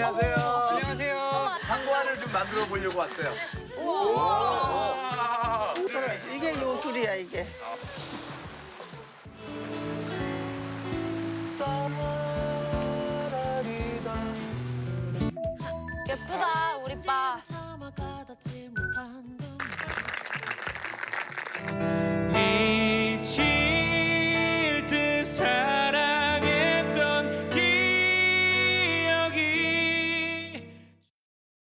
안녕하세요. 안녕하세요. 한과를 좀 만들어 보려고 왔어요. 그래, 이게 요술이야 이게. 예쁘다 우리 빠.